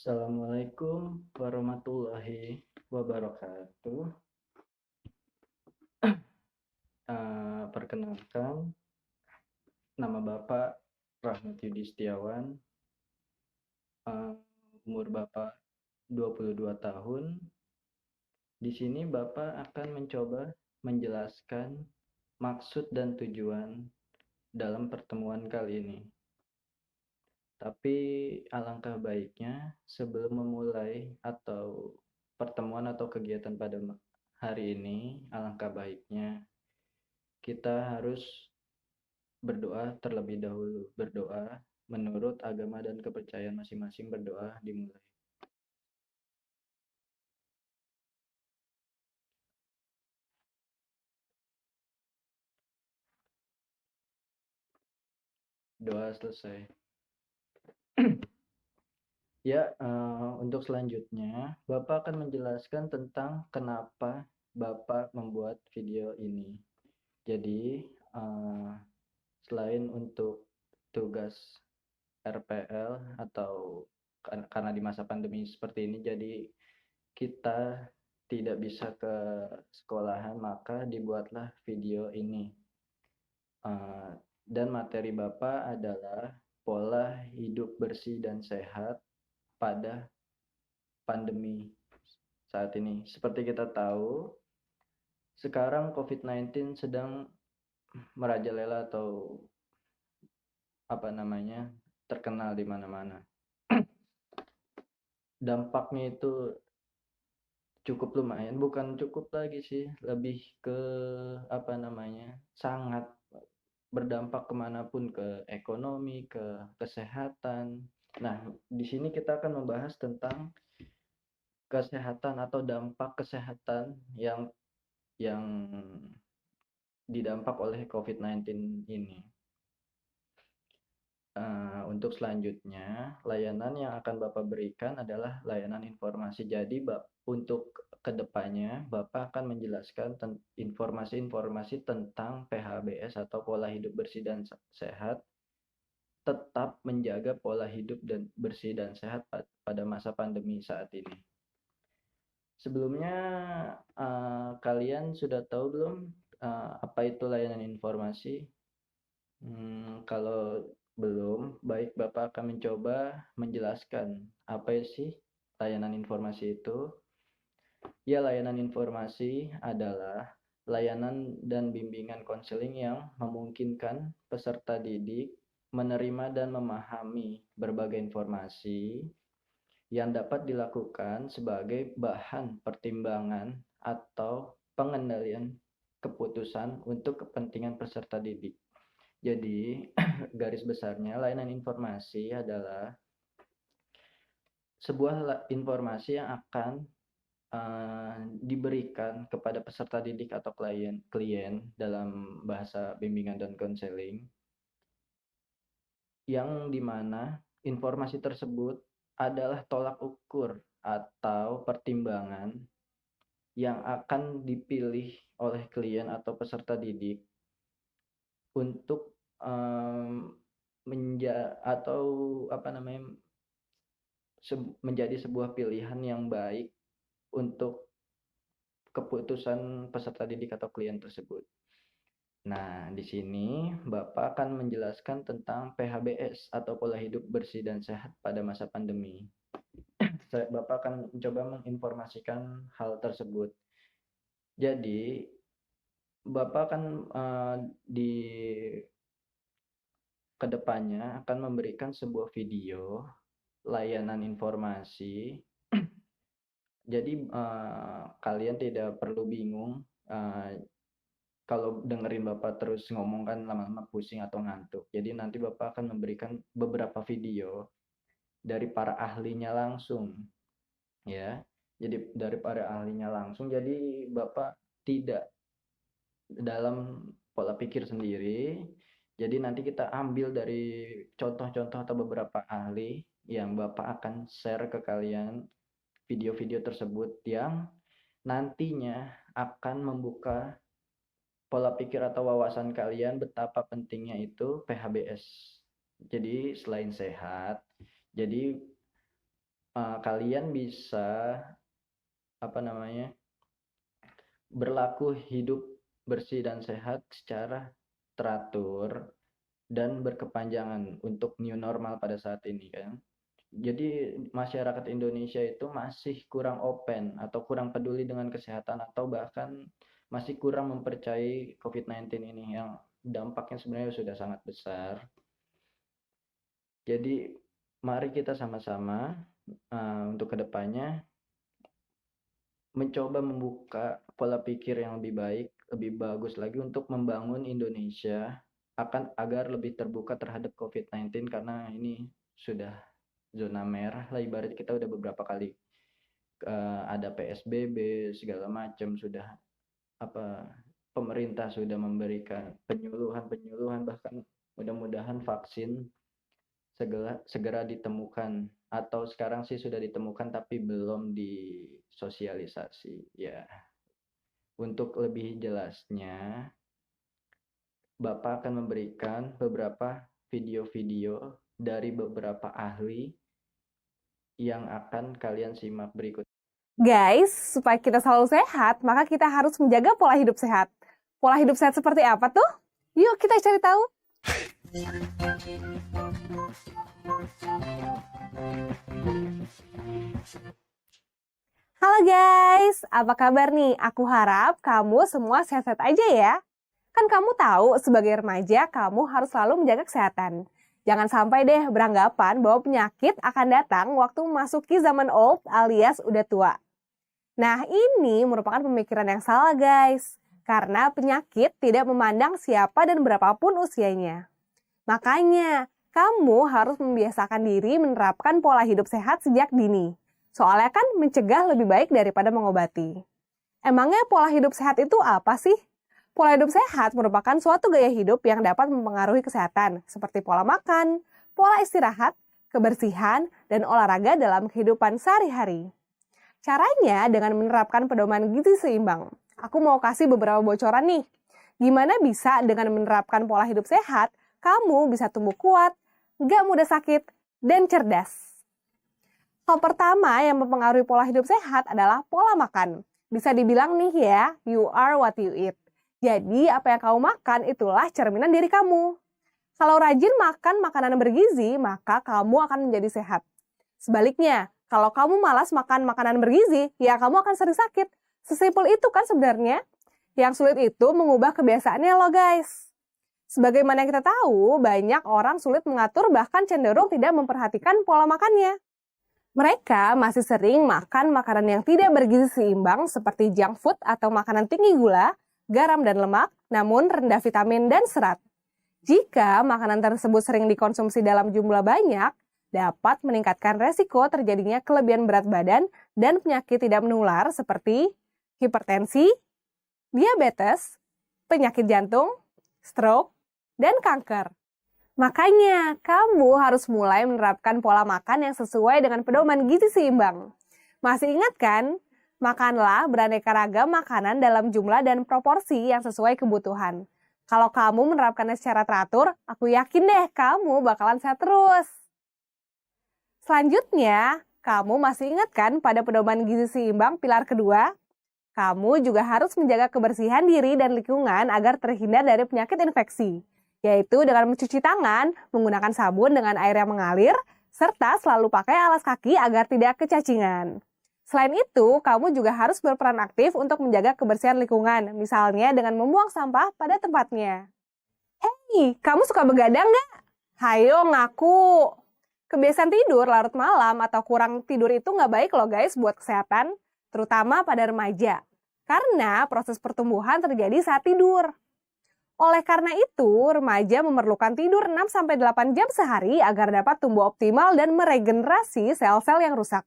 Assalamualaikum warahmatullahi wabarakatuh. Perkenalkan, nama Bapak Rahmat Yudi Setiawan. Umur Bapak 22 tahun. Di sini Bapak akan mencoba menjelaskan maksud dan tujuan dalam pertemuan kali ini. Tapi alangkah baiknya sebelum memulai atau pertemuan atau kegiatan pada hari ini, alangkah baiknya kita harus berdoa terlebih dahulu. Berdoa menurut agama dan kepercayaan masing-masing. Berdoa dimulai. Doa selesai. Ya, untuk selanjutnya Bapak akan menjelaskan tentang kenapa Bapak membuat video ini. Jadi selain untuk tugas RPL atau karena di masa pandemi seperti ini, jadi kita tidak bisa ke sekolahan, maka dibuatlah video ini. Dan materi Bapak adalah pola hidup bersih dan sehat pada pandemi saat ini. Seperti kita tahu, sekarang COVID-19 sedang merajalela atau terkenal di mana-mana. Dampaknya itu cukup lumayan, bukan cukup lagi sih, lebih ke sangat berdampak kemanapun, ke ekonomi, ke kesehatan. Nah, di sini kita akan membahas tentang kesehatan atau dampak kesehatan yang didampak oleh COVID-19 ini. Untuk selanjutnya, layanan yang akan Bapak berikan adalah layanan informasi. Jadi, untuk kedepannya, Bapak akan menjelaskan informasi-informasi tentang PHBS atau pola hidup bersih dan sehat, tetap menjaga pola hidup dan bersih dan sehat pada masa pandemi saat ini. Sebelumnya, kalian sudah tahu belum apa itu layanan informasi? Kalau belum, baik Bapak akan mencoba menjelaskan apa sih layanan informasi itu. Ya, layanan informasi adalah layanan dan bimbingan konseling yang memungkinkan peserta didik menerima dan memahami berbagai informasi yang dapat dilakukan sebagai bahan pertimbangan atau pengendalian keputusan untuk kepentingan peserta didik. Jadi, garis besarnya layanan informasi adalah sebuah informasi yang akan diberikan kepada peserta didik atau klien dalam bahasa bimbingan dan konseling, yang dimana informasi tersebut adalah tolak ukur atau pertimbangan yang akan dipilih oleh klien atau peserta didik untuk menjadi sebuah pilihan yang baik untuk keputusan peserta didik atau klien tersebut. Nah, di sini Bapak akan menjelaskan tentang PHBS atau pola hidup bersih dan sehat pada masa pandemi. Bapak akan mencoba menginformasikan hal tersebut. Jadi, Bapak akan di kedepannya akan memberikan sebuah video layanan informasi. Jadi kalian tidak perlu bingung kalau dengerin Bapak terus ngomong, kan lama-lama pusing atau ngantuk. Jadi nanti Bapak akan memberikan beberapa video dari para ahlinya langsung, ya. Jadi dari para ahlinya langsung. Jadi Bapak tidak dalam pola pikir sendiri. Jadi nanti kita ambil dari contoh-contoh atau beberapa ahli yang Bapak akan share ke kalian video-video tersebut yang nantinya akan membuka pola pikir atau wawasan kalian betapa pentingnya itu PHBS. Jadi selain sehat, jadi kalian bisa berlaku hidup bersih dan sehat secara teratur dan berkepanjangan untuk new normal pada saat ini kan. Jadi masyarakat Indonesia itu masih kurang open atau kurang peduli dengan kesehatan atau bahkan masih kurang mempercayai COVID-19 ini yang dampaknya sebenarnya sudah sangat besar. Jadi mari kita sama-sama untuk kedepannya mencoba membuka pola pikir yang lebih baik, lebih bagus lagi untuk membangun Indonesia agar lebih terbuka terhadap COVID-19 karena ini sudah zona merah lah, ibarat kita udah beberapa kali ada PSBB segala macam, sudah pemerintah sudah memberikan penyuluhan bahkan mudah-mudahan vaksin segera ditemukan, atau sekarang sih sudah ditemukan tapi belum disosialisasi ya. Untuk lebih jelasnya Bapak akan memberikan beberapa video-video dari beberapa ahli yang akan kalian simak berikut. Guys, supaya kita selalu sehat, maka kita harus menjaga pola hidup sehat. Pola hidup sehat seperti apa tuh? Yuk kita cari tahu. Halo guys, apa kabar nih? Aku harap kamu semua sehat-sehat aja ya. Kan kamu tahu sebagai remaja kamu harus selalu menjaga kesehatan. Jangan sampai deh beranggapan bahwa penyakit akan datang waktu memasuki zaman old alias udah tua. Nah, ini merupakan pemikiran yang salah guys, karena penyakit tidak memandang siapa dan berapapun usianya. Makanya, kamu harus membiasakan diri menerapkan pola hidup sehat sejak dini. Soalnya kan mencegah lebih baik daripada mengobati. Emangnya pola hidup sehat itu apa sih? Pola hidup sehat merupakan suatu gaya hidup yang dapat mempengaruhi kesehatan, seperti pola makan, pola istirahat, kebersihan, dan olahraga dalam kehidupan sehari-hari. Caranya dengan menerapkan pedoman gizi seimbang. Aku mau kasih beberapa bocoran nih. Gimana bisa dengan menerapkan pola hidup sehat, kamu bisa tumbuh kuat, gak mudah sakit, dan cerdas. Hal pertama yang mempengaruhi pola hidup sehat adalah pola makan. Bisa dibilang nih ya, you are what you eat. Jadi apa yang kamu makan itulah cerminan diri kamu. Kalau rajin makan makanan bergizi, maka kamu akan menjadi sehat. Sebaliknya, kalau kamu malas makan makanan bergizi, ya kamu akan sering sakit. Sesimpel itu kan sebenarnya. Yang sulit itu mengubah kebiasaannya loh guys. Sebagaimana kita tahu, banyak orang sulit mengatur bahkan cenderung tidak memperhatikan pola makannya. Mereka masih sering makan makanan yang tidak bergizi seimbang seperti junk food atau makanan tinggi gula, garam dan lemak, namun rendah vitamin dan serat. Jika makanan tersebut sering dikonsumsi dalam jumlah banyak, dapat meningkatkan resiko terjadinya kelebihan berat badan dan penyakit tidak menular seperti hipertensi, diabetes, penyakit jantung, stroke, dan kanker. Makanya, kamu harus mulai menerapkan pola makan yang sesuai dengan pedoman gizi seimbang. Masih ingat kan? Makanlah beraneka ragam makanan dalam jumlah dan proporsi yang sesuai kebutuhan. Kalau kamu menerapkannya secara teratur, aku yakin deh kamu bakalan sehat terus. Selanjutnya, kamu masih ingat kan pada pedoman gizi seimbang pilar kedua? Kamu juga harus menjaga kebersihan diri dan lingkungan agar terhindar dari penyakit infeksi, yaitu dengan mencuci tangan, menggunakan sabun dengan air yang mengalir, serta selalu pakai alas kaki agar tidak kecacingan. Selain itu, kamu juga harus berperan aktif untuk menjaga kebersihan lingkungan, misalnya dengan membuang sampah pada tempatnya. Hei, kamu suka begadang nggak? Hayo ngaku! Kebiasaan tidur larut malam atau kurang tidur itu nggak baik loh guys buat kesehatan, terutama pada remaja. Karena proses pertumbuhan terjadi saat tidur. Oleh karena itu, remaja memerlukan tidur 6-8 jam sehari agar dapat tumbuh optimal dan meregenerasi sel-sel yang rusak.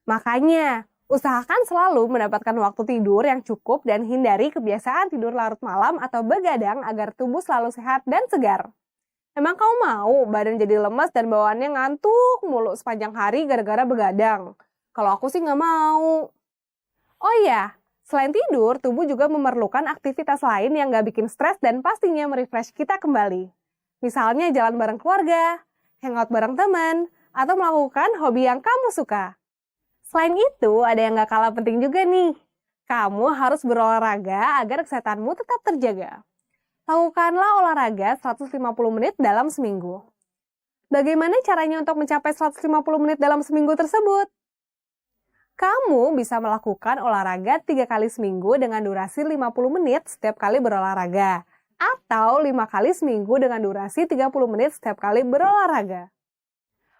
Makanya, usahakan selalu mendapatkan waktu tidur yang cukup dan hindari kebiasaan tidur larut malam atau begadang agar tubuh selalu sehat dan segar. Emang kamu mau badan jadi lemas dan bawaannya ngantuk mulu sepanjang hari gara-gara begadang? Kalau aku sih nggak mau. Oh iya, selain tidur, tubuh juga memerlukan aktivitas lain yang nggak bikin stres dan pastinya merefresh kita kembali. Misalnya jalan bareng keluarga, hangout bareng teman, atau melakukan hobi yang kamu suka. Selain itu, ada yang gak kalah penting juga nih. Kamu harus berolahraga agar kesehatanmu tetap terjaga. Lakukanlah olahraga 150 menit dalam seminggu. Bagaimana caranya untuk mencapai 150 menit dalam seminggu tersebut? Kamu bisa melakukan olahraga 3 kali seminggu dengan durasi 50 menit setiap kali berolahraga. Atau 5 kali seminggu dengan durasi 30 menit setiap kali berolahraga.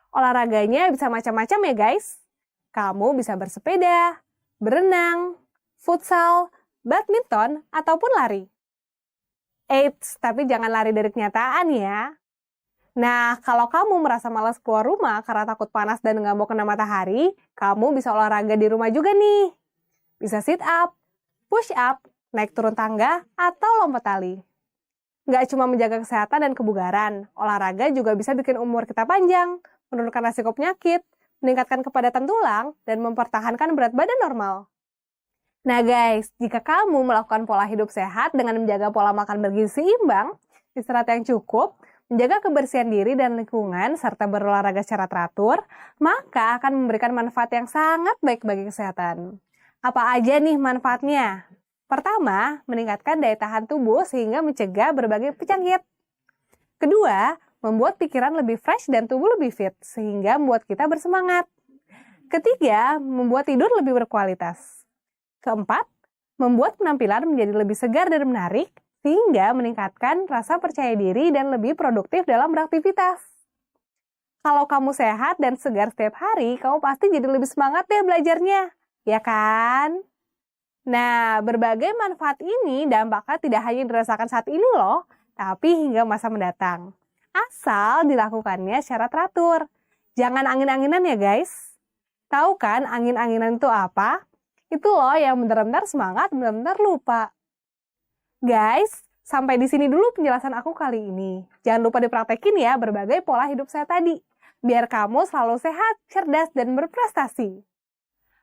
Olahraganya bisa macam-macam ya guys. Kamu bisa bersepeda, berenang, futsal, badminton, ataupun lari. Eits, tapi jangan lari dari kenyataan ya. Nah, kalau kamu merasa malas keluar rumah karena takut panas dan nggak mau kena matahari, kamu bisa olahraga di rumah juga nih. Bisa sit up, push up, naik turun tangga, atau lompat tali. Nggak cuma menjaga kesehatan dan kebugaran, olahraga juga bisa bikin umur kita panjang, menurunkan resiko penyakit, meningkatkan kepadatan tulang, dan mempertahankan berat badan normal. Nah guys, jika kamu melakukan pola hidup sehat dengan menjaga pola makan bergizi seimbang, istirahat yang cukup, menjaga kebersihan diri dan lingkungan, serta berolahraga secara teratur, maka akan memberikan manfaat yang sangat baik bagi kesehatan. Apa aja nih manfaatnya? Pertama, meningkatkan daya tahan tubuh sehingga mencegah berbagai penyakit. Kedua, membuat pikiran lebih fresh dan tubuh lebih fit, sehingga membuat kita bersemangat. Ketiga, membuat tidur lebih berkualitas. Keempat, membuat penampilan menjadi lebih segar dan menarik, sehingga meningkatkan rasa percaya diri dan lebih produktif dalam beraktivitas. Kalau kamu sehat dan segar setiap hari, kamu pasti jadi lebih semangat deh belajarnya, ya kan? Nah, berbagai manfaat ini dampaknya tidak hanya dirasakan saat ini loh, tapi hingga masa mendatang. Asal dilakukannya secara teratur. Jangan angin-anginan ya guys. Tahu kan angin-anginan itu apa? Itu loh yang benar-benar semangat, benar-benar lupa. Guys, sampai di sini dulu penjelasan aku kali ini. Jangan lupa dipraktekin ya berbagai pola hidup saya tadi. Biar kamu selalu sehat, cerdas, dan berprestasi.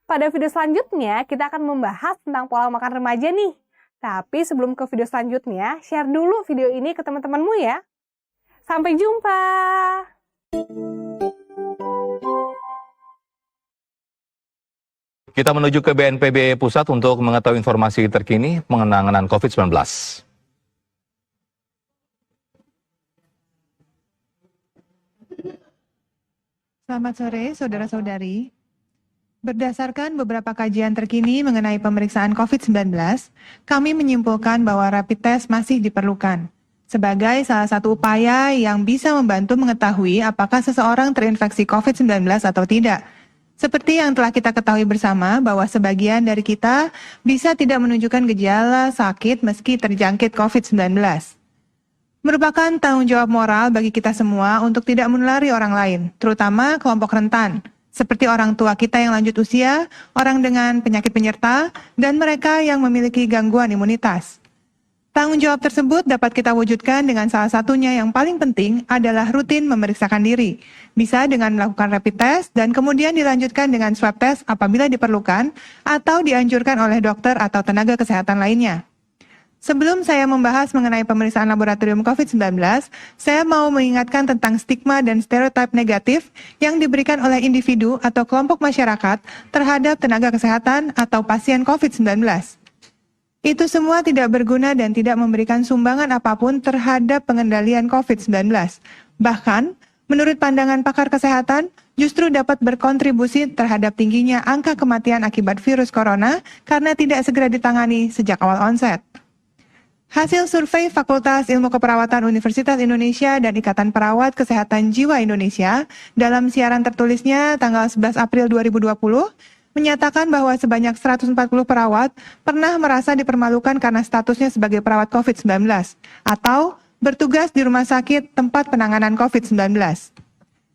Pada video selanjutnya, kita akan membahas tentang pola makan remaja nih. Tapi sebelum ke video selanjutnya, share dulu video ini ke teman-temanmu ya. Sampai jumpa! Kita menuju ke BNPB Pusat untuk mengetahui informasi terkini penanganan COVID-19. Selamat sore, saudara-saudari. Berdasarkan beberapa kajian terkini mengenai pemeriksaan COVID-19, kami menyimpulkan bahwa rapid test masih diperlukan sebagai salah satu upaya yang bisa membantu mengetahui apakah seseorang terinfeksi COVID-19 atau tidak. Seperti yang telah kita ketahui bersama bahwa sebagian dari kita bisa tidak menunjukkan gejala sakit meski terjangkit COVID-19. Merupakan tanggung jawab moral bagi kita semua untuk tidak menulari orang lain, terutama kelompok rentan, seperti orang tua kita yang lanjut usia, orang dengan penyakit penyerta, dan mereka yang memiliki gangguan imunitas. Tanggung jawab tersebut dapat kita wujudkan dengan salah satunya yang paling penting adalah rutin memeriksakan diri. Bisa dengan melakukan rapid test dan kemudian dilanjutkan dengan swab test apabila diperlukan atau dianjurkan oleh dokter atau tenaga kesehatan lainnya. Sebelum saya membahas mengenai pemeriksaan laboratorium COVID-19, saya mau mengingatkan tentang stigma dan stereotip negatif yang diberikan oleh individu atau kelompok masyarakat terhadap tenaga kesehatan atau pasien COVID-19. Itu semua tidak berguna dan tidak memberikan sumbangan apapun terhadap pengendalian COVID-19. Bahkan, menurut pandangan pakar kesehatan, justru dapat berkontribusi terhadap tingginya angka kematian akibat virus corona karena tidak segera ditangani sejak awal onset. Hasil survei Fakultas Ilmu Keperawatan Universitas Indonesia dan Ikatan Perawat Kesehatan Jiwa Indonesia dalam siaran tertulisnya tanggal 11 April 2020 menyatakan bahwa sebanyak 140 perawat pernah merasa dipermalukan karena statusnya sebagai perawat COVID-19 atau bertugas di rumah sakit tempat penanganan COVID-19.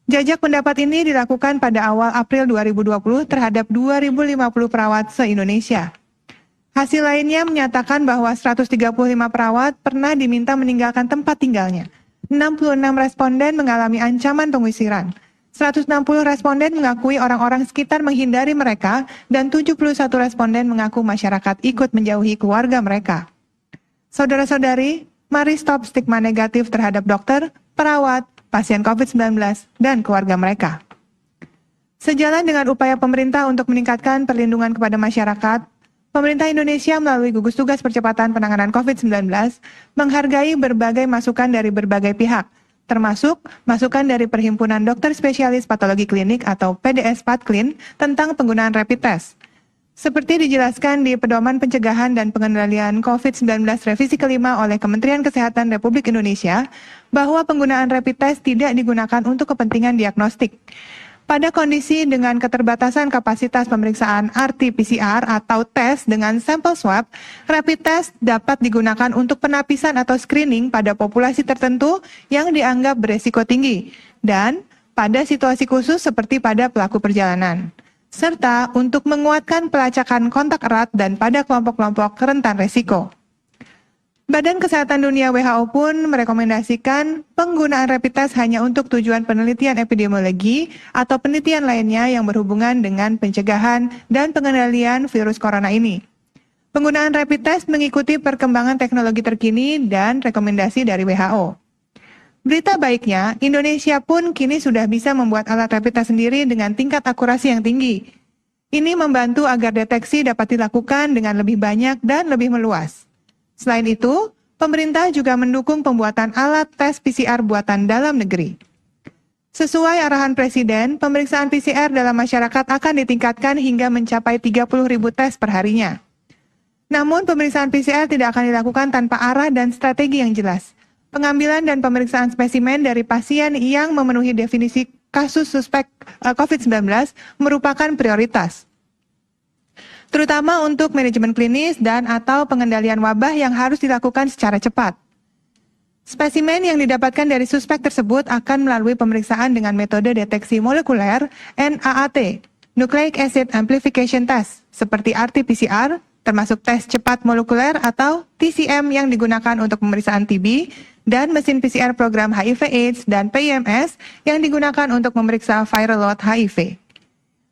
Jajak pendapat ini dilakukan pada awal April 2020 terhadap 2.050 perawat se-Indonesia. Hasil lainnya menyatakan bahwa 135 perawat pernah diminta meninggalkan tempat tinggalnya. 66 responden mengalami ancaman pengusiran. 160 responden mengakui orang-orang sekitar menghindari mereka dan 71 responden mengaku masyarakat ikut menjauhi keluarga mereka. Saudara-saudari, mari stop stigma negatif terhadap dokter, perawat, pasien COVID-19, dan keluarga mereka. Sejalan dengan upaya pemerintah untuk meningkatkan perlindungan kepada masyarakat, pemerintah Indonesia melalui gugus tugas percepatan penanganan COVID-19 menghargai berbagai masukan dari berbagai pihak, termasuk masukan dari Perhimpunan Dokter Spesialis Patologi Klinik atau PDS Patklin tentang penggunaan rapid test. Seperti dijelaskan di Pedoman Pencegahan dan Pengendalian COVID-19 Revisi kelima oleh Kementerian Kesehatan Republik Indonesia, bahwa penggunaan rapid test tidak digunakan untuk kepentingan diagnostik. Pada kondisi dengan keterbatasan kapasitas pemeriksaan RT-PCR atau tes dengan sampel swab, rapid test dapat digunakan untuk penapisan atau screening pada populasi tertentu yang dianggap beresiko tinggi, dan pada situasi khusus seperti pada pelaku perjalanan, serta untuk menguatkan pelacakan kontak erat dan pada kelompok-kelompok rentan resiko. Badan Kesehatan Dunia WHO pun merekomendasikan penggunaan rapid test hanya untuk tujuan penelitian epidemiologi atau penelitian lainnya yang berhubungan dengan pencegahan dan pengendalian virus corona ini. Penggunaan rapid test mengikuti perkembangan teknologi terkini dan rekomendasi dari WHO. Berita baiknya, Indonesia pun kini sudah bisa membuat alat rapid test sendiri dengan tingkat akurasi yang tinggi. Ini membantu agar deteksi dapat dilakukan dengan lebih banyak dan lebih meluas. Selain itu, pemerintah juga mendukung pembuatan alat tes PCR buatan dalam negeri. Sesuai arahan Presiden, pemeriksaan PCR dalam masyarakat akan ditingkatkan hingga mencapai 30.000 tes perharinya. Namun, pemeriksaan PCR tidak akan dilakukan tanpa arah dan strategi yang jelas. Pengambilan dan pemeriksaan spesimen dari pasien yang memenuhi definisi kasus suspek COVID-19 merupakan prioritas, terutama untuk manajemen klinis dan atau pengendalian wabah yang harus dilakukan secara cepat. Spesimen yang didapatkan dari suspek tersebut akan melalui pemeriksaan dengan metode deteksi molekuler NAAT, Nucleic Acid Amplification Test, seperti RT-PCR, termasuk tes cepat molekuler atau TCM yang digunakan untuk pemeriksaan TB, dan mesin PCR program HIV/AIDS dan PIMS yang digunakan untuk memeriksa viral load HIV.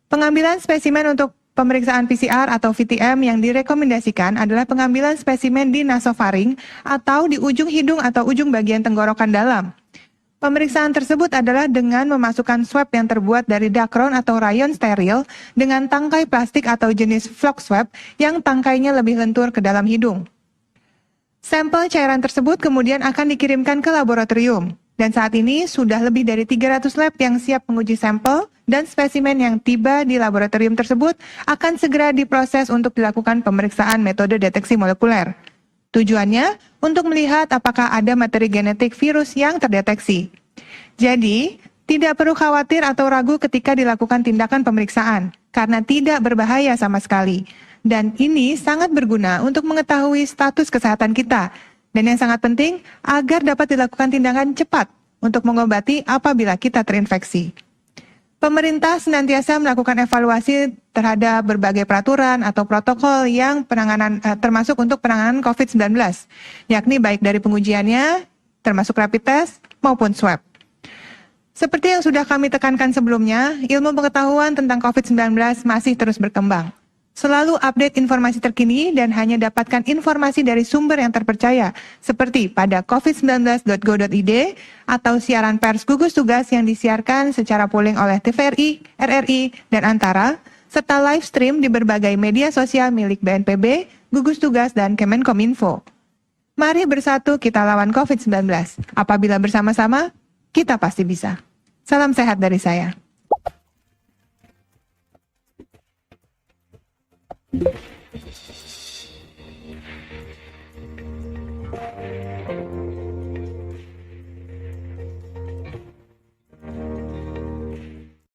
Pengambilan spesimen untuk pemeriksaan PCR atau VTM yang direkomendasikan adalah pengambilan spesimen di nasofaring atau di ujung hidung atau ujung bagian tenggorokan dalam. Pemeriksaan tersebut adalah dengan memasukkan swab yang terbuat dari dakron atau rayon steril dengan tangkai plastik atau jenis flock swab yang tangkainya lebih lentur ke dalam hidung. Sampel cairan tersebut kemudian akan dikirimkan ke laboratorium. Dan saat ini sudah lebih dari 300 lab yang siap menguji sampel dan spesimen yang tiba di laboratorium tersebut akan segera diproses untuk dilakukan pemeriksaan metode deteksi molekuler. Tujuannya untuk melihat apakah ada materi genetik virus yang terdeteksi. Jadi, tidak perlu khawatir atau ragu ketika dilakukan tindakan pemeriksaan, karena tidak berbahaya sama sekali. Dan ini sangat berguna untuk mengetahui status kesehatan kita. Dan yang sangat penting, agar dapat dilakukan tindakan cepat untuk mengobati apabila kita terinfeksi. Pemerintah senantiasa melakukan evaluasi terhadap berbagai peraturan atau protokol yang termasuk untuk penanganan COVID-19, yakni baik dari pengujiannya, termasuk rapid test, maupun swab. Seperti yang sudah kami tekankan sebelumnya, ilmu pengetahuan tentang COVID-19 masih terus berkembang. Selalu update informasi terkini dan hanya dapatkan informasi dari sumber yang terpercaya, seperti pada covid19.go.id atau siaran pers gugus tugas yang disiarkan secara pooling oleh TVRI, RRI, dan Antara, serta live stream di berbagai media sosial milik BNPB, gugus tugas, dan Kemenkominfo. Mari bersatu kita lawan COVID-19. Apabila bersama-sama, kita pasti bisa. Salam sehat dari saya.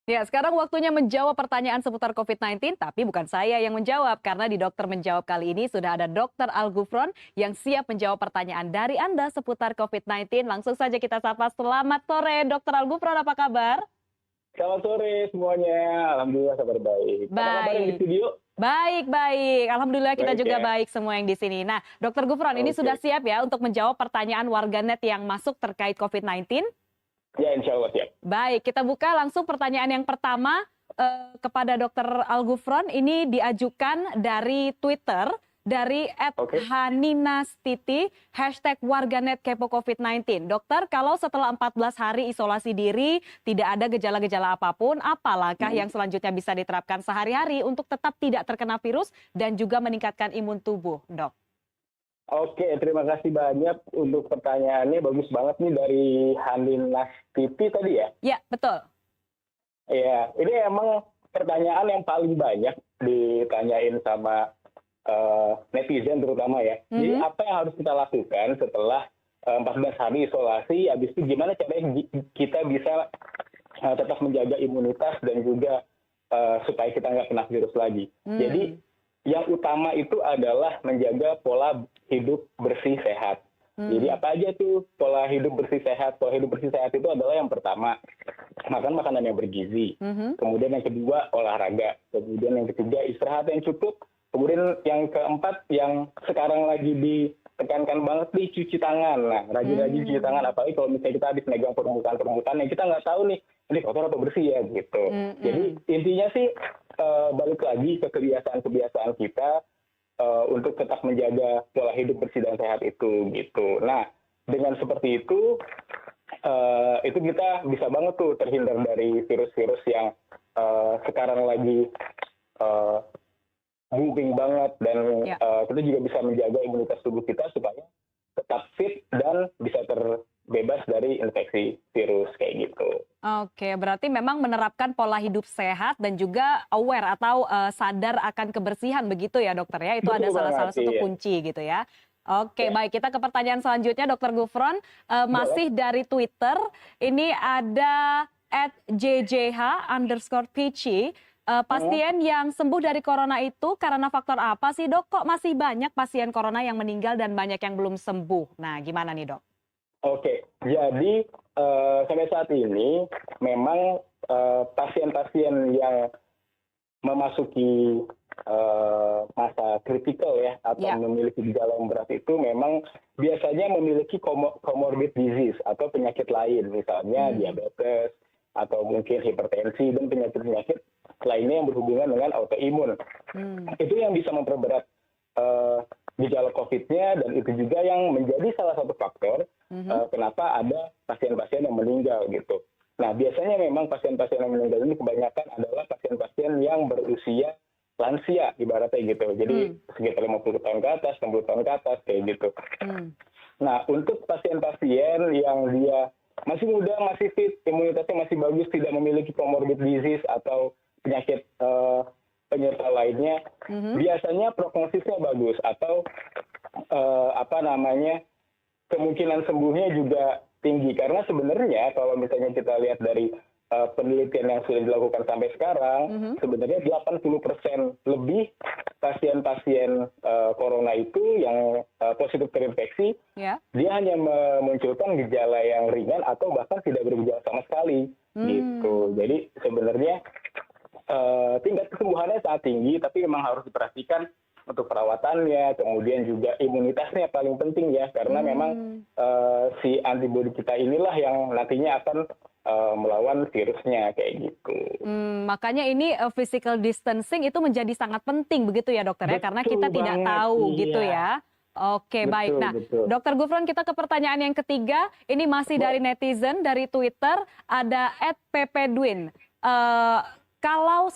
Ya, sekarang waktunya menjawab pertanyaan seputar COVID-19, tapi bukan saya yang menjawab, karena di Dokter Menjawab kali ini sudah ada Dr. Al Ghufron yang siap menjawab pertanyaan dari Anda seputar COVID-19. Langsung saja kita sapa. Selamat sore, Dr. Al Ghufron, apa kabar? Selamat sore semuanya, alhamdulillah kabar baik. Apa kabar yang di studio? Baik. Alhamdulillah kita Baik, juga ya. baik semua yang di sini. Nah, Dr. Ghufron ini sudah siap ya untuk menjawab pertanyaan warganet yang masuk terkait COVID-19? Ya, insya Allah siap. Baik, kita buka langsung pertanyaan yang pertama kepada Dr. Al Ghufron. Ini diajukan dari Twitter dari Oke. @haninastiti #warganet kepo COVID-19. Dokter, kalau setelah 14 hari isolasi diri tidak ada gejala-gejala apapun, apa langkah yang selanjutnya bisa diterapkan sehari-hari untuk tetap tidak terkena virus dan juga meningkatkan imun tubuh, Dok? Oke, terima kasih banyak untuk pertanyaannya. Bagus banget nih dari Haninastiti tadi ya. Ya, betul. Iya, ini emang pertanyaan yang paling banyak ditanyain sama netizen terutama ya. Jadi apa yang harus kita lakukan setelah 14 hari isolasi, habis itu gimana caranya kita bisa tetap menjaga imunitas dan juga supaya kita nggak kena virus lagi. Jadi yang utama itu adalah menjaga pola hidup bersih sehat. Jadi apa aja tuh pola hidup bersih sehat? Pola hidup bersih sehat itu adalah yang pertama, makan makanan yang bergizi. Kemudian yang kedua, olahraga. Kemudian yang ketiga, istirahat yang cukup. Kemudian yang keempat, yang sekarang lagi ditekankan banget nih, cuci tangan. Nah, rajin-rajin cuci tangan. Apalagi kalau misalnya kita habis megang permukaan-permukaan yang kita nggak tahu nih, ini kotor atau bersih ya gitu. Jadi intinya sih balik lagi ke kebiasaan-kebiasaan kita untuk tetap menjaga pola hidup bersih dan sehat itu gitu. Nah, dengan seperti itu kita bisa banget tuh terhindar dari virus-virus yang sekarang lagi booming banget, dan kita juga bisa menjaga imunitas tubuh kita supaya tetap fit dan bisa terbebas dari infeksi virus kayak gitu. Oke, berarti memang menerapkan pola hidup sehat dan juga aware atau sadar akan kebersihan begitu ya dokter ya. Itu Betul ada salah banget, satu iya. kunci gitu ya. Oke, Ya. baik, kita ke pertanyaan selanjutnya Dokter Gufron. Masih dari Twitter, ini ada @jjh_PC. Pasien yang sembuh dari corona itu karena faktor apa sih dok? Kok masih banyak pasien corona yang meninggal dan banyak yang belum sembuh? Nah, gimana nih dok? Oke, jadi sampai saat ini memang pasien-pasien yang memasuki masa kritikal ya, atau memiliki gejala yang berat itu memang biasanya memiliki comorbid disease atau penyakit lain, misalnya diabetes atau mungkin hipertensi dan penyakit-penyakit lainnya yang berhubungan dengan autoimun. Itu yang bisa memperberat gejala COVID-nya, dan itu juga yang menjadi salah satu faktor kenapa ada pasien-pasien yang meninggal gitu. Nah, biasanya memang pasien-pasien yang meninggal ini kebanyakan adalah pasien-pasien yang berusia lansia ibaratnya gitu. Jadi sekitar 50 tahun ke atas, 60 tahun ke atas kayak gitu. Nah, untuk pasien-pasien yang dia masih muda, masih fit, imunitasnya masih bagus, tidak memiliki comorbid disease atau penyakit penyerta lainnya, biasanya prognosisnya bagus atau kemungkinan sembuhnya juga tinggi. Karena sebenarnya kalau misalnya kita lihat dari penelitian yang sudah dilakukan sampai sekarang, sebenarnya 80% lebih pasien-pasien corona itu yang positif terinfeksi, dia hanya memunculkan gejala yang ringan atau bahkan tidak bergejala sama sekali gitu. Jadi sebenarnya tingkat kesembuhannya sangat tinggi, tapi memang harus diperhatikan untuk perawatannya, kemudian juga imunitasnya paling penting ya, karena memang si antibodi kita inilah yang nantinya akan melawan virusnya kayak gitu. Makanya ini physical distancing itu menjadi sangat penting begitu ya dokter ya, karena kita tidak tahu gitu ya. Oke, baik. Nah, Dokter Gufron, kita ke pertanyaan yang ketiga. Ini masih dari netizen, dari Twitter, ada @ppdwin. Kalau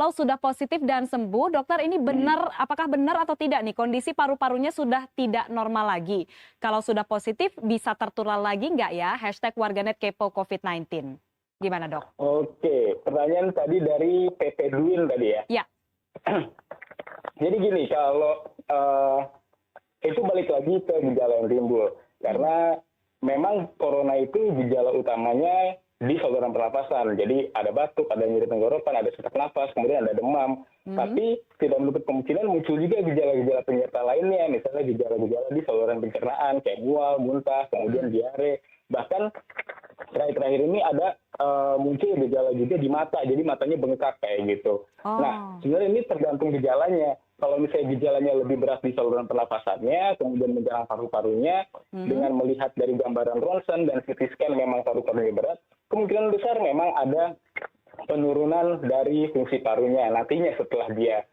sudah positif dan sembuh, dokter ini benar, apakah benar atau tidak nih kondisi paru-parunya sudah tidak normal lagi? Kalau sudah positif bisa tertular lagi nggak ya? #warganet kepo COVID-19. Gimana dok? Oke, pertanyaan tadi dari PP Dwin tadi ya? Ya. Jadi gini, kalau itu balik lagi ke gejala yang timbul. Karena memang corona itu gejala utamanya di saluran pernapasan. Jadi ada batuk, ada nyeri tenggorokan, ada sesak napas, kemudian ada demam. Tapi tidak menutup kemungkinan muncul juga gejala-gejala penyerta lainnya, misalnya gejala-gejala di saluran pencernaan kayak mual, muntah, kemudian diare. Bahkan terakhir-terakhir ini ada muncul gejala juga di mata, jadi matanya bengkak kayak gitu. Nah, sebenarnya ini tergantung gejalanya. Kalau misalnya gejalanya lebih berat di saluran pernapasannya, kemudian menyerang paru-parunya, dengan melihat dari gambaran ronsen dan CT scan memang paru-parunya berat, kemungkinan besar memang ada penurunan dari fungsi parunya nantinya setelah dia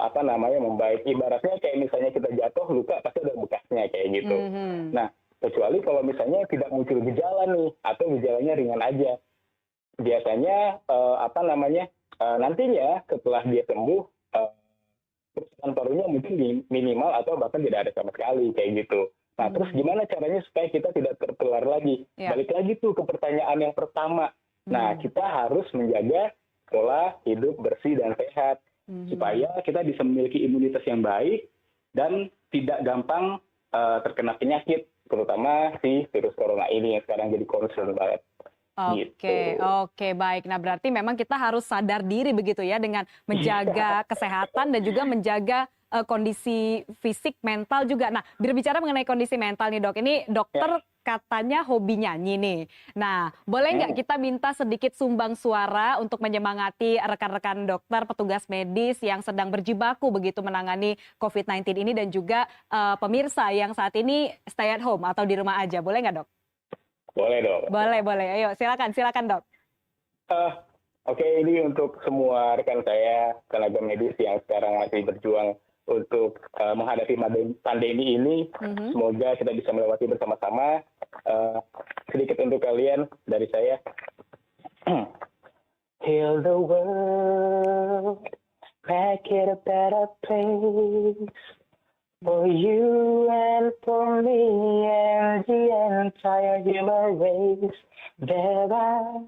apa namanya membaik. Ibaratnya kayak misalnya kita jatuh luka pasti ada bekasnya kayak gitu. Nah, kecuali kalau misalnya tidak muncul gejala nih atau gejalanya ringan aja. Biasanya apa namanya nantinya setelah dia sembuh kerusakan parunya mungkin minimal atau bahkan tidak ada sama sekali kayak gitu. Nah, terus gimana caranya supaya kita tidak tertular lagi? Balik lagi tuh ke pertanyaan yang pertama. Nah, kita harus menjaga pola hidup bersih dan sehat supaya kita bisa memiliki imunitas yang baik dan tidak gampang terkena penyakit, terutama si virus corona ini yang sekarang jadi concern banget. Oke, baik. Nah, berarti memang kita harus sadar diri begitu ya dengan menjaga kesehatan dan juga menjaga kondisi fisik, mental juga. Nah, berbicara mengenai kondisi mental nih dok, ini dokter katanya hobi nyanyi nih. Nah, boleh nggak kita minta sedikit sumbang suara untuk menyemangati rekan-rekan dokter, petugas medis yang sedang berjibaku begitu menangani COVID-19 ini dan juga pemirsa yang saat ini stay at home atau di rumah aja. Boleh nggak dok? Boleh dong. Boleh. Ayo, silakan dok. Oke, ini untuk semua rekan saya, tenaga medis yang sekarang masih berjuang untuk menghadapi pandemi ini. Semoga kita bisa melewati bersama-sama. Sedikit untuk kalian dari saya. Heal the world, make it a better place. For you and for me and the entire human race, there are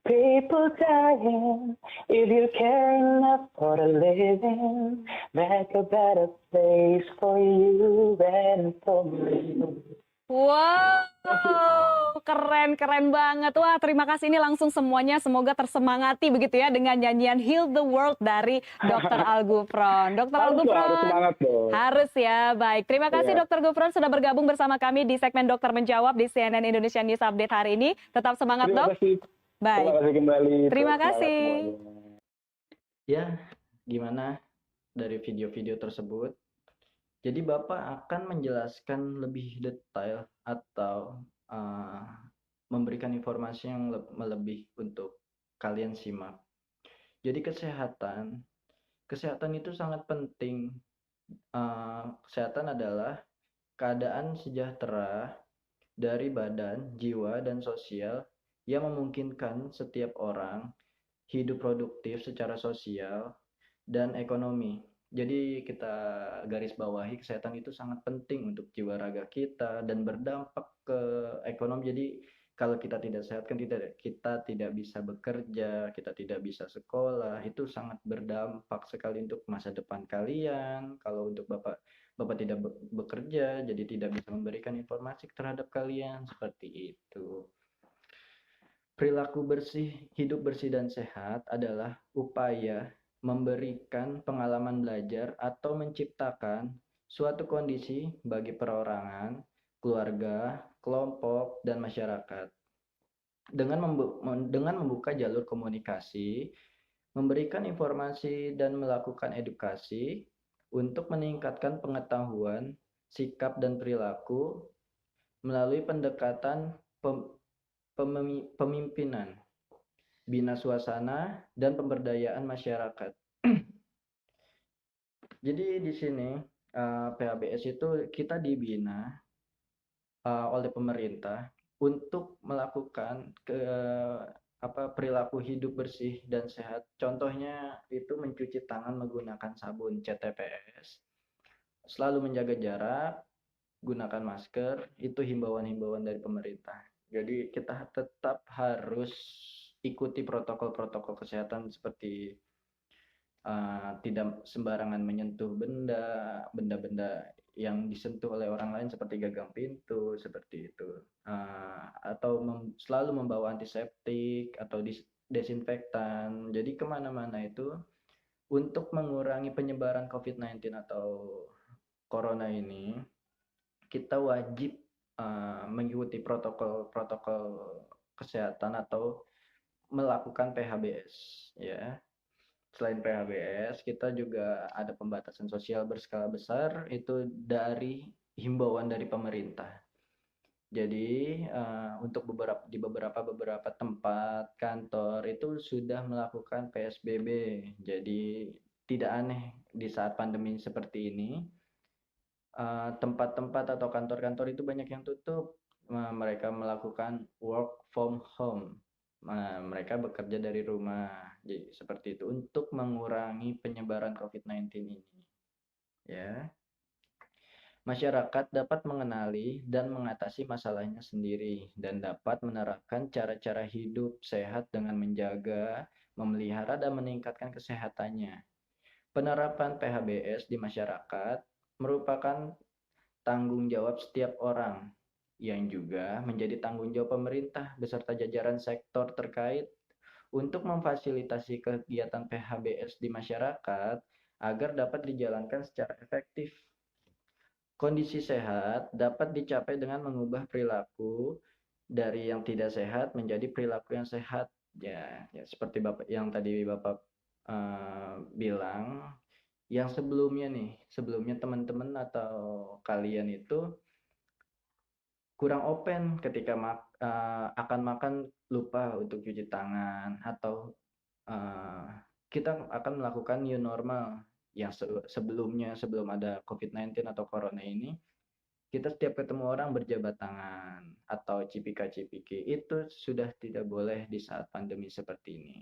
people dying. If you care enough for the living, make a better place for you and for me. Wow, keren banget. Wah, terima kasih ini langsung semuanya semoga tersemangati begitu ya dengan nyanyian Heal the World dari Dr. Al Gufron. Dr. Al Gufron. Harus semangat dong. Harus ya, baik. Terima kasih Dr. Gufron sudah bergabung bersama kami di segmen Dokter Menjawab di CNN Indonesia News Update hari ini. Tetap semangat, Dok. Baik. Terima kasih kembali. Terima kasih. Ya, gimana dari video-video tersebut? Jadi Bapak akan menjelaskan lebih detail atau memberikan informasi yang lebih untuk kalian simak. Jadi kesehatan itu sangat penting. Kesehatan adalah keadaan sejahtera dari badan, jiwa, dan sosial yang memungkinkan setiap orang hidup produktif secara sosial dan ekonomi. Jadi kita garis bawahi kesehatan itu sangat penting untuk jiwa raga kita dan berdampak ke ekonomi. Jadi kalau kita tidak sehat kan kita tidak bisa bekerja, kita tidak bisa sekolah. Itu sangat berdampak sekali untuk masa depan kalian. Kalau untuk Bapak tidak bekerja, jadi tidak bisa memberikan informasi terhadap kalian seperti itu. Perilaku bersih, hidup bersih dan sehat adalah upaya memberikan pengalaman belajar atau menciptakan suatu kondisi bagi perorangan, keluarga, kelompok, dan masyarakat. Dengan membuka jalur komunikasi, memberikan informasi, dan melakukan edukasi untuk meningkatkan pengetahuan, sikap, dan perilaku melalui pendekatan pemimpinan, bina suasana, dan pemberdayaan masyarakat. Jadi di sini PHBS itu kita dibina oleh pemerintah untuk melakukan perilaku hidup bersih dan sehat. Contohnya itu mencuci tangan menggunakan sabun CTPS, selalu menjaga jarak, gunakan masker, itu himbauan-himbauan dari pemerintah. Jadi kita tetap harus ikuti protokol-protokol kesehatan seperti tidak sembarangan menyentuh benda-benda yang disentuh oleh orang lain seperti gagang pintu, seperti itu. Atau selalu membawa antiseptik atau desinfektan. Jadi kemana-mana itu untuk mengurangi penyebaran COVID-19 atau corona ini, kita wajib mengikuti protokol kesehatan atau melakukan PHBS ya. Selain PHBS, kita juga ada pembatasan sosial berskala besar itu dari himbauan dari pemerintah. Jadi untuk beberapa tempat kantor itu sudah melakukan PSBB. Jadi tidak aneh di saat pandemi seperti ini. Tempat-tempat atau kantor-kantor itu banyak yang tutup. Mereka melakukan work from home. Mereka bekerja dari rumah. Jadi seperti itu untuk mengurangi penyebaran COVID-19 ini. Ya. Masyarakat dapat mengenali dan mengatasi masalahnya sendiri dan dapat menerapkan cara-cara hidup sehat dengan menjaga, memelihara, dan meningkatkan kesehatannya. Penerapan PHBS di masyarakat merupakan tanggung jawab setiap orang yang juga menjadi tanggung jawab pemerintah beserta jajaran sektor terkait untuk memfasilitasi kegiatan PHBS di masyarakat agar dapat dijalankan secara efektif. Kondisi sehat dapat dicapai dengan mengubah perilaku dari yang tidak sehat menjadi perilaku yang sehat. Ya, seperti Bapak yang tadi Bapak bilang, yang sebelumnya teman-teman atau kalian itu kurang open ketika akan makan lupa untuk cuci tangan atau kita akan melakukan new normal yang sebelum ada COVID-19 atau corona ini, kita setiap ketemu orang berjabat tangan atau cipika-cipiki, itu sudah tidak boleh di saat pandemi seperti ini.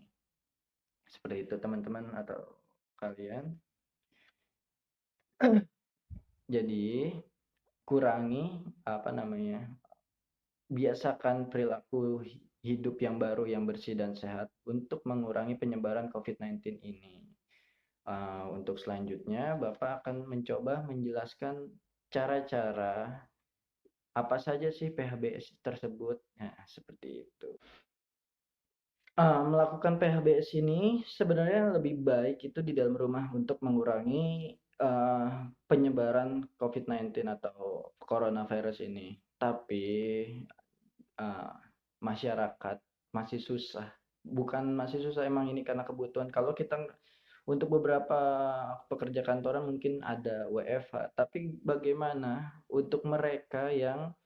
Seperti itu teman-teman atau kalian. Jadi kurangi biasakan perilaku hidup yang baru yang bersih dan sehat untuk mengurangi penyebaran COVID-19 ini. Untuk selanjutnya, Bapak akan mencoba menjelaskan cara-cara apa saja sih PHBS tersebut. Nah, seperti itu. Melakukan PHBS ini sebenarnya lebih baik itu di dalam rumah untuk mengurangi penyebaran COVID-19 atau coronavirus ini. Tapi masyarakat masih susah. Bukan masih susah, emang ini karena kebutuhan. Kalau kita untuk beberapa pekerja kantoran mungkin ada WFH, tapi bagaimana untuk mereka yang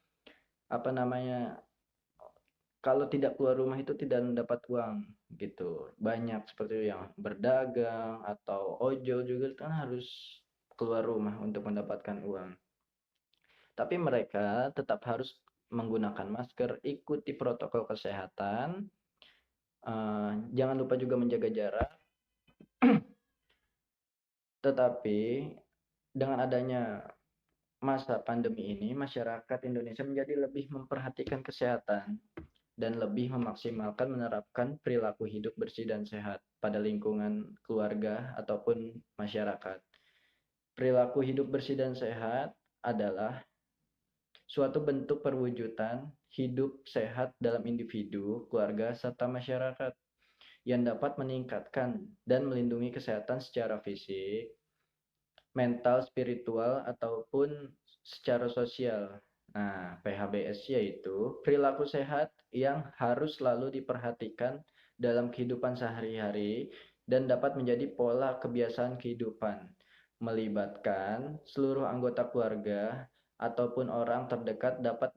kalau tidak keluar rumah itu tidak mendapat uang gitu. Banyak seperti yang berdagang atau ojol juga kan harus keluar rumah untuk mendapatkan uang. Tapi mereka tetap harus menggunakan masker, ikuti protokol kesehatan, jangan lupa juga menjaga jarak. Tetapi dengan adanya masa pandemi ini, masyarakat Indonesia menjadi lebih memperhatikan kesehatan dan lebih memaksimalkan menerapkan perilaku hidup bersih dan sehat pada lingkungan keluarga ataupun masyarakat. Perilaku hidup bersih dan sehat adalah suatu bentuk perwujudan hidup sehat dalam individu, keluarga, serta masyarakat yang dapat meningkatkan dan melindungi kesehatan secara fisik, mental, spiritual, ataupun secara sosial. Nah, PHBS yaitu perilaku sehat yang harus selalu diperhatikan dalam kehidupan sehari-hari dan dapat menjadi pola kebiasaan kehidupan, melibatkan seluruh anggota keluarga ataupun orang terdekat dapat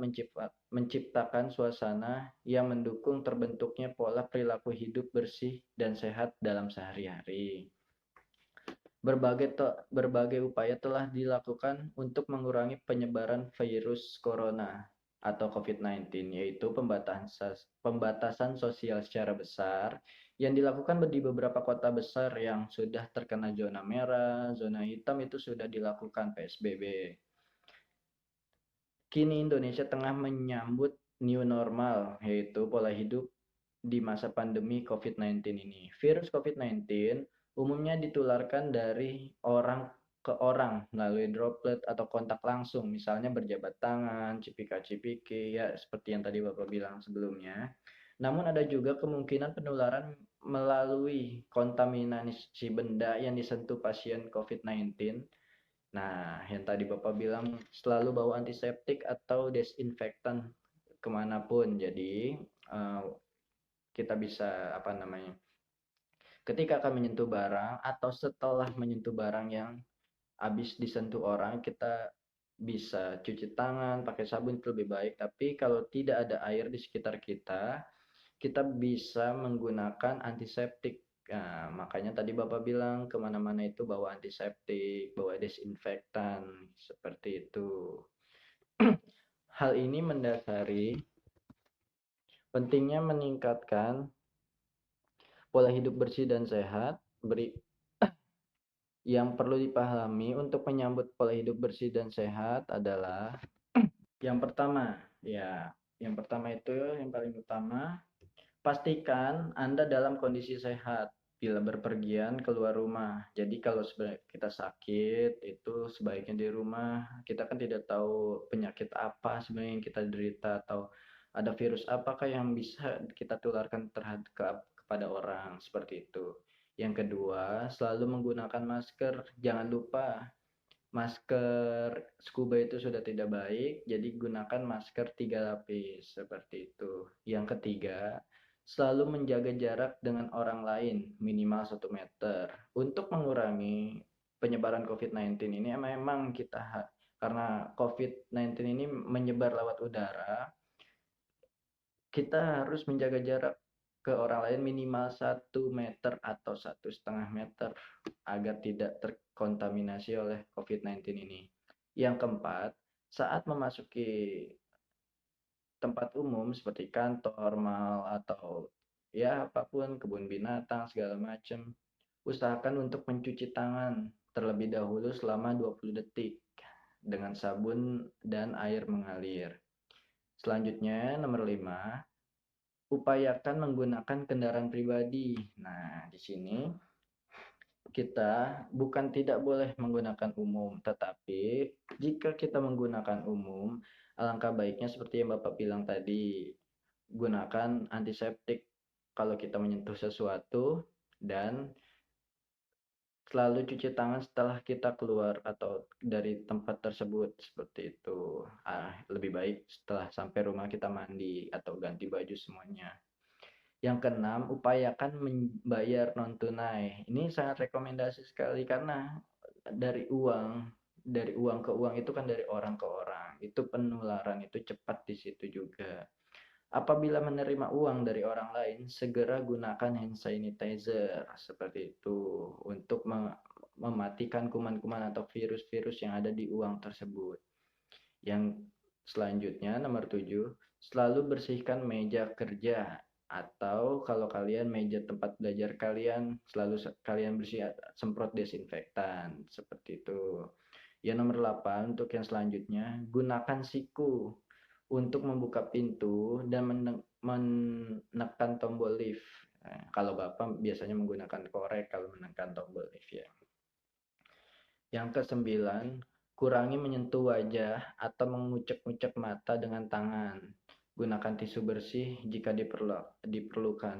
menciptakan suasana yang mendukung terbentuknya pola perilaku hidup bersih dan sehat dalam sehari-hari. Berbagai upaya telah dilakukan untuk mengurangi penyebaran virus corona atau COVID-19, yaitu pembatasan sosial secara besar yang dilakukan di beberapa kota besar yang sudah terkena zona merah, zona hitam itu sudah dilakukan PSBB. Kini Indonesia tengah menyambut new normal, yaitu pola hidup di masa pandemi COVID-19 ini. Virus COVID-19 umumnya ditularkan dari orang ke orang melalui droplet atau kontak langsung, misalnya berjabat tangan, cipika-cipiki, ya seperti yang tadi Bapak bilang sebelumnya. Namun ada juga kemungkinan penularan melalui kontaminasi benda yang disentuh pasien COVID-19. Nah, yang tadi Bapak bilang selalu bawa antiseptik atau desinfektan kemanapun. Jadi kita bisa ketika akan menyentuh barang atau setelah menyentuh barang yang habis disentuh orang, kita bisa cuci tangan pakai sabun itu lebih baik. Tapi kalau tidak ada air di sekitar kita, kita bisa menggunakan antiseptik Makanya tadi Bapak bilang kemana-mana itu bawa antiseptik, bawa desinfektan, seperti itu. Hal ini mendasari pentingnya meningkatkan pola hidup bersih dan sehat. Yang perlu dipahami untuk menyambut pola hidup bersih dan sehat adalah yang pertama, yang pertama itu yang paling utama, pastikan Anda dalam kondisi sehat bila berpergian keluar rumah. Jadi kalau kita sakit itu sebaiknya di rumah. Kita kan tidak tahu penyakit apa sebenarnya yang kita derita atau ada virus apakah yang bisa kita tularkan kepada orang, seperti itu. Yang kedua, selalu menggunakan masker. Jangan lupa masker scuba itu sudah tidak baik, jadi gunakan masker 3 lapis, seperti itu. Yang ketiga, selalu menjaga jarak dengan orang lain minimal 1 meter. Untuk mengurangi penyebaran COVID-19 ini memang karena COVID-19 ini menyebar lewat udara, kita harus menjaga jarak ke orang lain minimal 1 meter atau 1,5 meter agar tidak terkontaminasi oleh COVID-19 ini. Yang keempat, saat memasuki tempat umum seperti kantor, mal, atau ya apapun, kebun binatang, segala macam, usahakan untuk mencuci tangan terlebih dahulu selama 20 detik dengan sabun dan air mengalir. Selanjutnya, nomor 5, upayakan menggunakan kendaraan pribadi. Nah, di sini kita bukan tidak boleh menggunakan umum, tetapi jika kita menggunakan umum, alangkah baiknya seperti yang Bapak bilang tadi, gunakan antiseptik kalau kita menyentuh sesuatu dan selalu cuci tangan setelah kita keluar atau dari tempat tersebut, seperti itu. Lebih baik setelah sampai rumah kita mandi atau ganti baju semuanya. Yang keenam, upayakan membayar non tunai. Ini sangat rekomendasi sekali karena dari uang ke uang itu kan dari orang ke orang. Itu penularan itu cepat di situ juga. Apabila menerima uang dari orang lain, segera gunakan hand sanitizer seperti itu untuk mematikan kuman-kuman atau virus-virus yang ada di uang tersebut. Yang selanjutnya nomor 7, selalu bersihkan meja kerja atau kalau kalian meja tempat belajar kalian selalu kalian bersih, semprot desinfektan seperti itu. Yang nomor 8, untuk yang selanjutnya, gunakan siku untuk membuka pintu dan menekan tombol lift. Kalau Bapak biasanya menggunakan korek kalau menekan tombol lift ya. Yang kesembilan, kurangi menyentuh wajah atau mengucek-ucek mata dengan tangan. Gunakan tisu bersih jika diperlukan.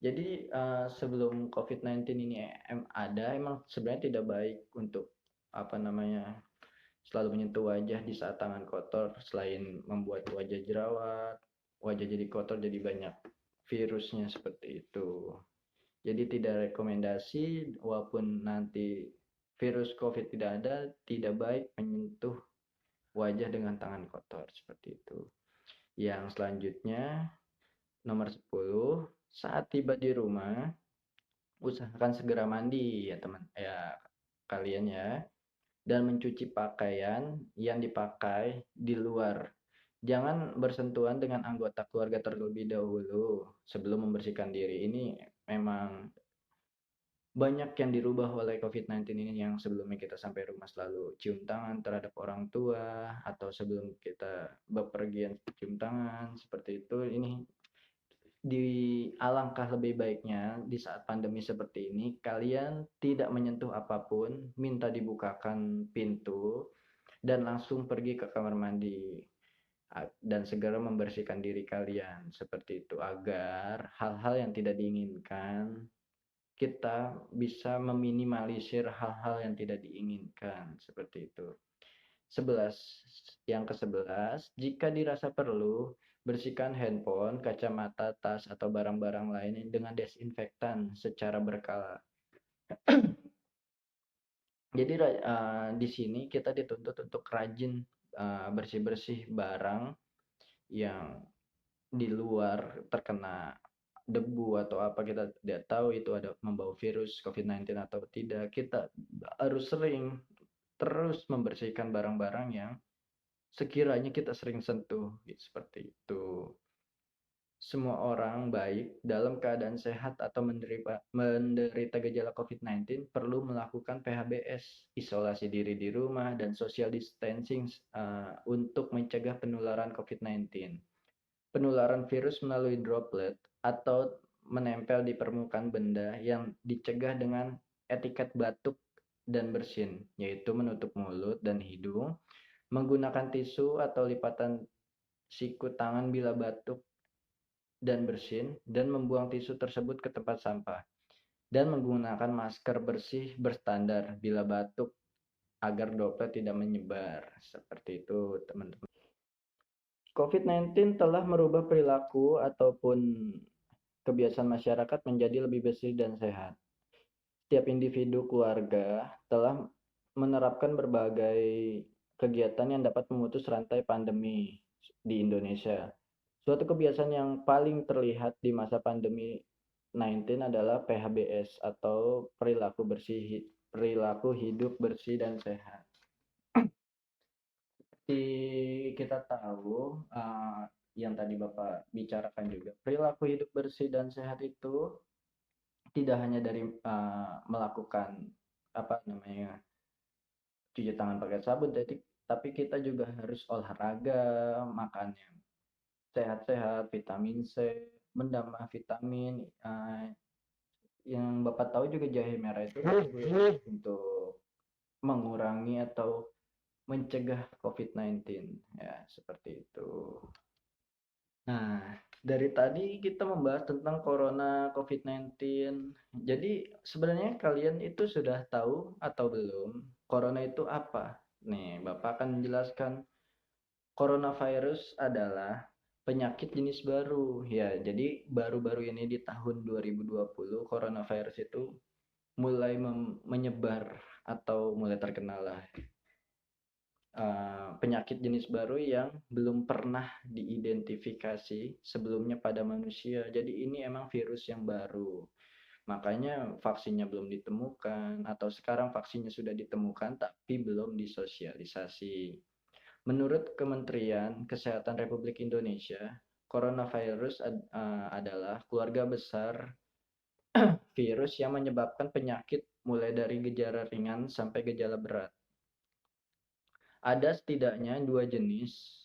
Jadi sebelum COVID-19 ini ada, emang sebenarnya tidak baik untuk selalu menyentuh wajah di saat tangan kotor, selain membuat wajah jerawat, wajah jadi kotor, jadi banyak virusnya seperti itu. Jadi tidak rekomendasi, walaupun nanti virus COVID tidak ada, tidak baik menyentuh wajah dengan tangan kotor seperti itu. Yang selanjutnya, nomor 10, saat tiba di rumah, usahakan segera mandi ya teman, ya kalian ya, dan mencuci pakaian yang dipakai di luar. Jangan bersentuhan dengan anggota keluarga terlebih dahulu sebelum membersihkan diri. Ini memang banyak yang dirubah oleh COVID-19 ini, yang sebelumnya kita sampai rumah selalu cium tangan terhadap orang tua atau sebelum kita bepergian cium tangan seperti itu. Ini di alangkah lebih baiknya di saat pandemi seperti ini kalian tidak menyentuh apapun, minta dibukakan pintu dan langsung pergi ke kamar mandi dan segera membersihkan diri kalian seperti itu agar hal-hal yang tidak diinginkan kita bisa meminimalisir hal-hal yang tidak diinginkan seperti itu. 11. Yang ke-11, jika dirasa perlu, bersihkan handphone, kacamata, tas, atau barang-barang lain dengan desinfektan secara berkala. Jadi di sini kita dituntut untuk rajin bersih-bersih barang yang di luar terkena debu atau apa, kita tidak tahu itu ada membawa virus COVID-19 atau tidak. Kita harus sering terus membersihkan barang-barang yang sekiranya kita sering sentuh, seperti itu. Semua orang baik dalam keadaan sehat atau menderita gejala COVID-19 perlu melakukan PHBS, isolasi diri di rumah, dan social distancing untuk mencegah penularan COVID-19. Penularan virus melalui droplet atau menempel di permukaan benda yang dicegah dengan etiket batuk dan bersin, yaitu menutup mulut dan hidung, menggunakan tisu atau lipatan siku tangan bila batuk dan bersin, dan membuang tisu tersebut ke tempat sampah, dan menggunakan masker bersih berstandar bila batuk agar droplet tidak menyebar. Seperti itu, teman-teman. COVID-19 telah merubah perilaku ataupun kebiasaan masyarakat menjadi lebih bersih dan sehat. Setiap individu keluarga telah menerapkan berbagai kegiatan yang dapat memutus rantai pandemi di Indonesia. Suatu kebiasaan yang paling terlihat di masa pandemi 19 adalah PHBS atau perilaku hidup bersih dan sehat. Seperti kita tahu, yang tadi Bapak bicarakan juga, perilaku hidup bersih dan sehat itu tidak hanya dari melakukan cuci tangan pakai sabun, tapi kita juga harus olahraga, makan yang sehat-sehat, vitamin C, menambah vitamin. Yang Bapak tahu juga jahe merah itu untuk mengurangi atau mencegah COVID-19, ya seperti itu. Nah, dari tadi kita membahas tentang corona COVID-19. Jadi sebenarnya kalian itu sudah tahu atau belum corona itu apa? Nih, Bapak akan menjelaskan. Coronavirus adalah penyakit jenis baru. Ya, jadi baru-baru ini di tahun 2020 coronavirus itu mulai menyebar atau mulai terkenal lah. Penyakit jenis baru yang belum pernah diidentifikasi sebelumnya pada manusia. Jadi ini emang virus yang baru. Makanya vaksinnya belum ditemukan, atau sekarang vaksinnya sudah ditemukan tapi belum disosialisasi. Menurut Kementerian Kesehatan Republik Indonesia, coronavirus adalah keluarga besar virus yang menyebabkan penyakit mulai dari gejala ringan sampai gejala berat. Ada setidaknya 2 jenis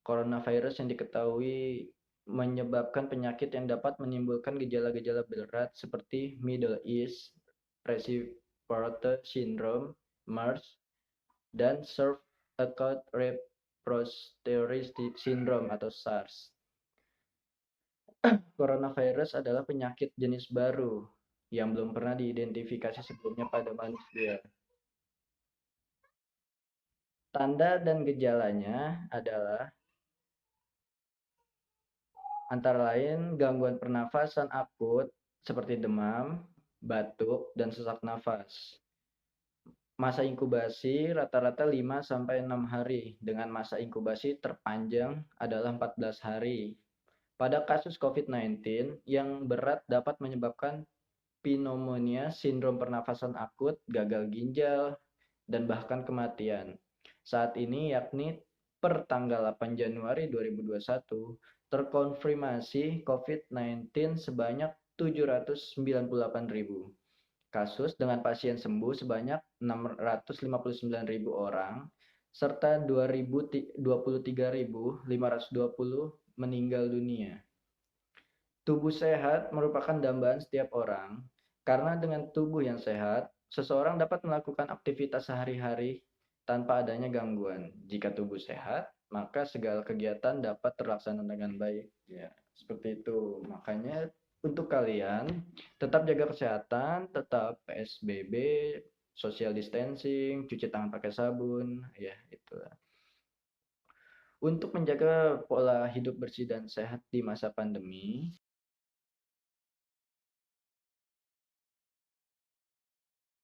coronavirus yang diketahui menyebabkan penyakit yang dapat menimbulkan gejala-gejala berat seperti Middle East Respiratory Syndrome, MERS, dan Acute Respiratory Syndrome atau SARS. Coronavirus adalah penyakit jenis baru yang belum pernah diidentifikasi sebelumnya pada manusia. Tanda dan gejalanya adalah antara lain gangguan pernafasan akut seperti demam, batuk, dan sesak nafas. Masa inkubasi rata-rata 5-6 hari, dengan masa inkubasi terpanjang adalah 14 hari. Pada kasus COVID-19, yang berat dapat menyebabkan pneumonia, sindrom pernafasan akut, gagal ginjal, dan bahkan kematian. Saat ini, yakni per tanggal 8 Januari 2021, terkonfirmasi COVID-19 sebanyak 798.000 kasus dengan pasien sembuh sebanyak 659.000 orang, serta 23.520 meninggal dunia. Tubuh sehat merupakan dambaan setiap orang, karena dengan tubuh yang sehat, seseorang dapat melakukan aktivitas sehari-hari tanpa adanya gangguan. Jika tubuh sehat, maka segala kegiatan dapat terlaksana dengan baik. Ya, seperti itu. Makanya untuk kalian tetap jaga kesehatan, tetap PSBB, social distancing, cuci tangan pakai sabun, ya itulah. Untuk menjaga pola hidup bersih dan sehat di masa pandemi,